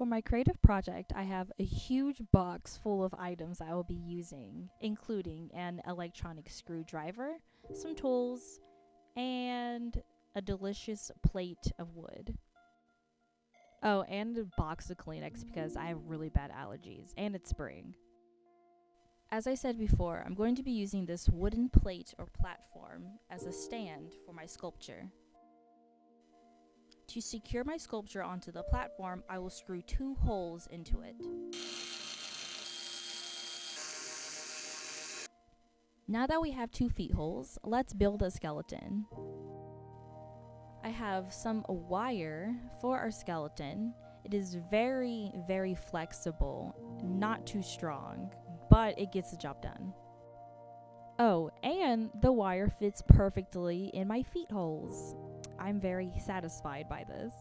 For my creative project, I have a huge box full of items I will be using, including an electronic screwdriver, some tools, and a delicious plate of wood. Oh, and a box of Kleenex because I have really bad allergies, and it's spring. As I said before, I'm going to be using this wooden plate or platform as a stand for my sculpture. To secure my sculpture onto the platform, I will screw 2 holes into it. Now that we have 2 feet holes, let's build a skeleton. I have some wire for our skeleton. It is very, very flexible, not too strong, but it gets the job done. Oh, and the wire fits perfectly in my feet holes. I'm very satisfied by this.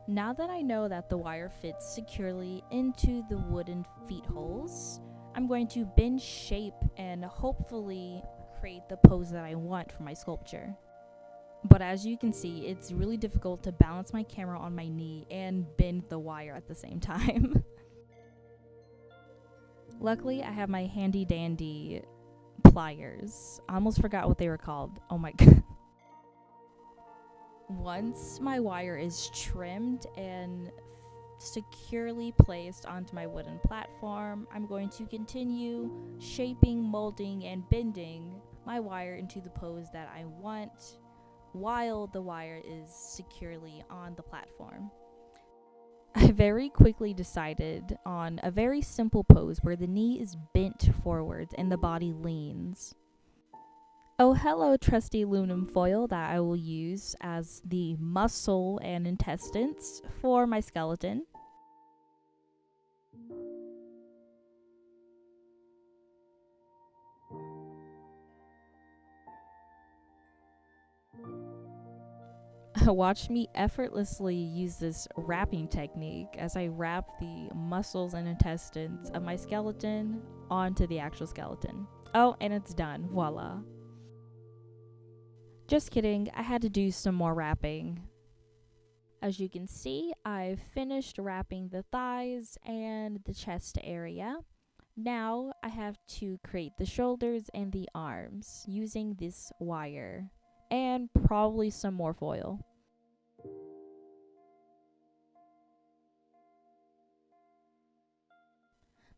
Now that I know that the wire fits securely into the wooden feet holes, I'm going to bend shape and hopefully create the pose that I want for my sculpture. But as you can see, it's really difficult to balance my camera on my knee and bend the wire at the same time. Luckily, I have my handy dandy pliers. I almost forgot what they were called. Oh my god. Once my wire is trimmed and securely placed onto my wooden platform, I'm going to continue shaping, molding, and bending my wire into the pose that I want while the wire is securely on the platform. I very quickly decided on a very simple pose where the knee is bent forwards and the body leans. Oh, hello, trusty aluminum foil that I will use as the muscle and intestines for my skeleton. Watch me effortlessly use this wrapping technique as I wrap the muscles and intestines of my skeleton onto the actual skeleton. Oh, and it's done. Voila. Just kidding, I had to do some more wrapping. As you can see, I've finished wrapping the thighs and the chest area. Now I have to create the shoulders and the arms using this wire and probably some more foil.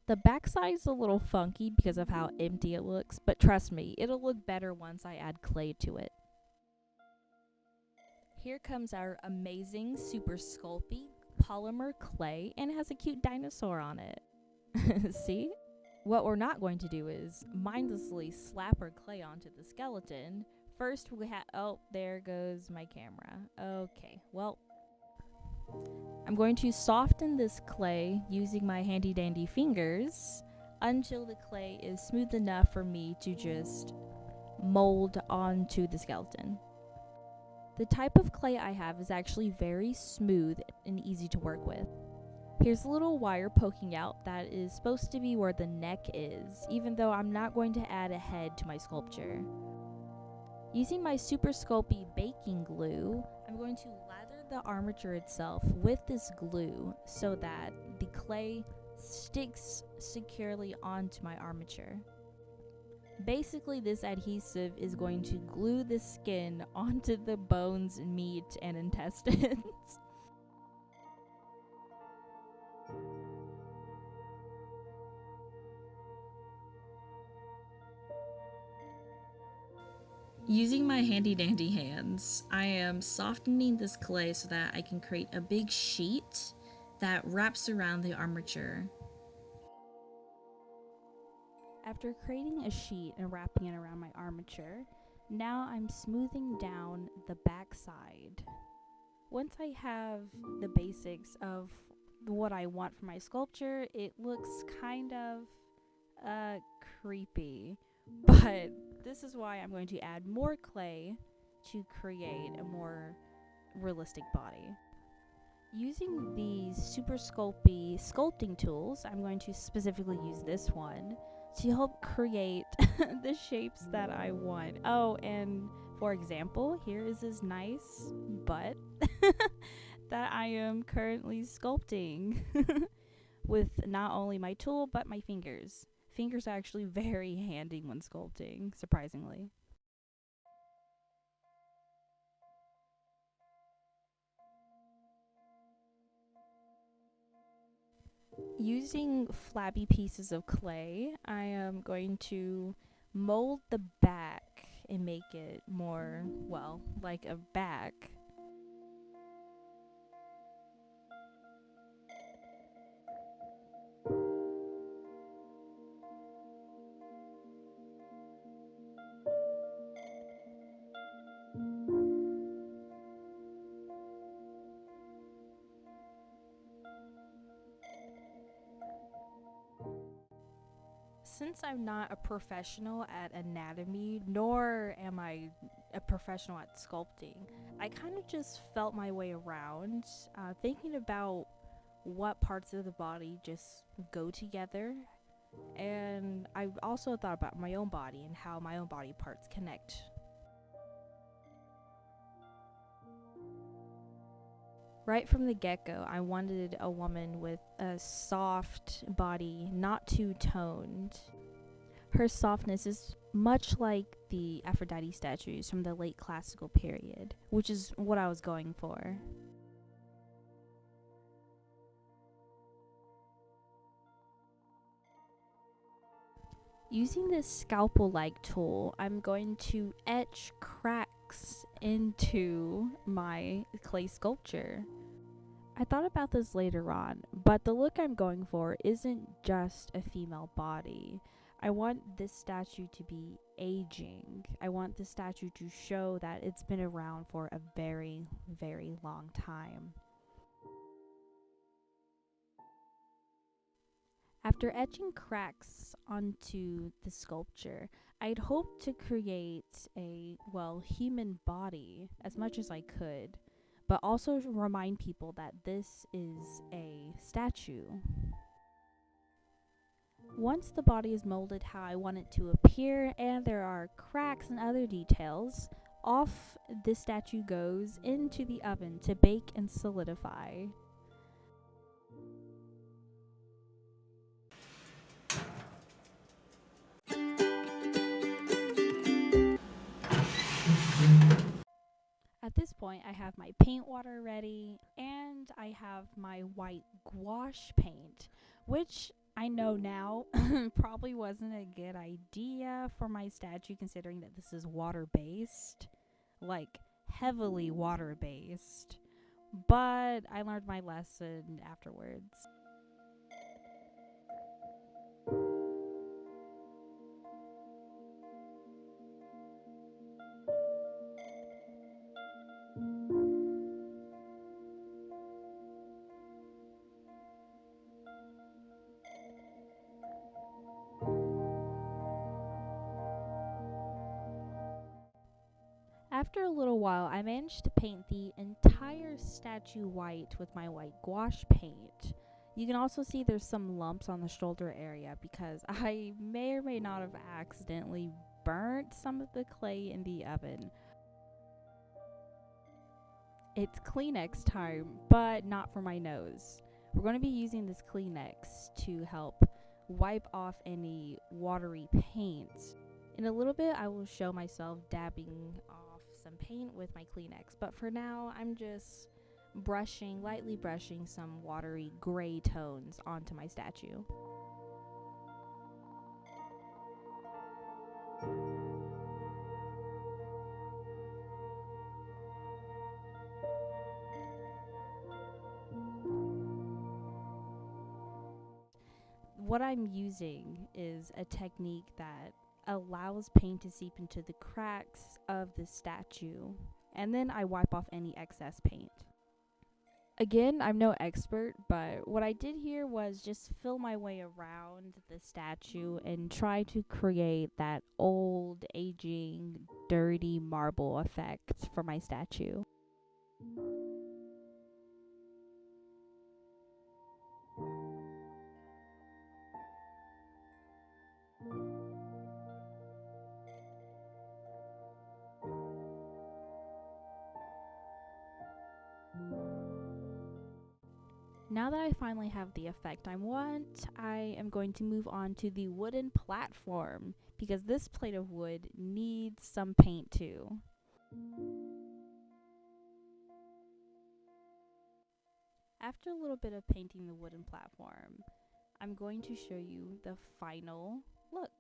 The backside is a little funky because of how empty it looks, but trust me, it'll look better once I add clay to it. Here comes our amazing super sculpty polymer clay, and it has a cute dinosaur on it. See? What we're not going to do is mindlessly slap our clay onto the skeleton. First we have, oh, there goes my camera. Okay, well, I'm going to soften this clay using my handy dandy fingers until the clay is smooth enough for me to just mold onto the skeleton. The type of clay I have is actually very smooth and easy to work with. Here's a little wire poking out that is supposed to be where the neck is, even though I'm not going to add a head to my sculpture. Using my super sculpty baking glue, I'm going to lather the armature itself with this glue so that the clay sticks securely onto my armature. Basically, this adhesive is going to glue the skin onto the bones, meat, and intestines. Using my handy dandy hands, I am softening this clay so that I can create a big sheet that wraps around the armature. After creating a sheet and wrapping it around my armature, now I'm smoothing down the back side. Once I have the basics of what I want for my sculpture, it looks kind of creepy, but this is why I'm going to add more clay to create a more realistic body. Using the super sculpty sculpting tools, I'm going to specifically use this one to help create the shapes that I want. Oh, and for example, here is this nice butt that I am currently sculpting with not only my tool but my fingers. Fingers are actually very handy when sculpting, surprisingly. Using flabby pieces of clay, I am going to mold the back and make it more, well, like a back. Since I'm not a professional at anatomy, nor am I a professional at sculpting, I kind of just felt my way around, thinking about what parts of the body just go together. And I also thought about my own body and how my own body parts connect. Right from the get go, I wanted a woman with a soft body, not too toned. Her softness is much like the Aphrodite statues from the late classical period, which is what I was going for. Using this scalpel-like tool, I'm going to etch cracks into my clay sculpture. I thought about this later on, but the look I'm going for isn't just a female body. I want this statue to be aging. I want this statue to show that it's been around for a very, very long time. After etching cracks onto the sculpture, I'd hoped to create a, well, human body as much as I could, but also remind people that this is a statue. Once the body is molded how I want it to appear and there are cracks and other details, off this statue goes into the oven to bake and solidify. At this point, I have my paint water ready and I have my white gouache paint, which I know now probably wasn't a good idea for my statue considering that this is water based, like heavily water based. But I learned my lesson afterwards. After a little while, I managed to paint the entire statue white with my white gouache paint. You can also see there's some lumps on the shoulder area because I may or may not have accidentally burnt some of the clay in the oven. It's Kleenex time, but not for my nose. We're going to be using this Kleenex to help wipe off any watery paint. In a little bit, I will show myself dabbing off some paint with my Kleenex, but for now, I'm just lightly brushing some watery gray tones onto my statue. What I'm using is a technique that allows paint to seep into the cracks of the statue, and then I wipe off any excess paint. Again, I'm no expert, but what I did here was just fill my way around the statue and try to create that old, aging, dirty marble effect for my statue. Now that I finally have the effect I want, I am going to move on to the wooden platform because this plate of wood needs some paint too. After a little bit of painting the wooden platform, I'm going to show you the final look.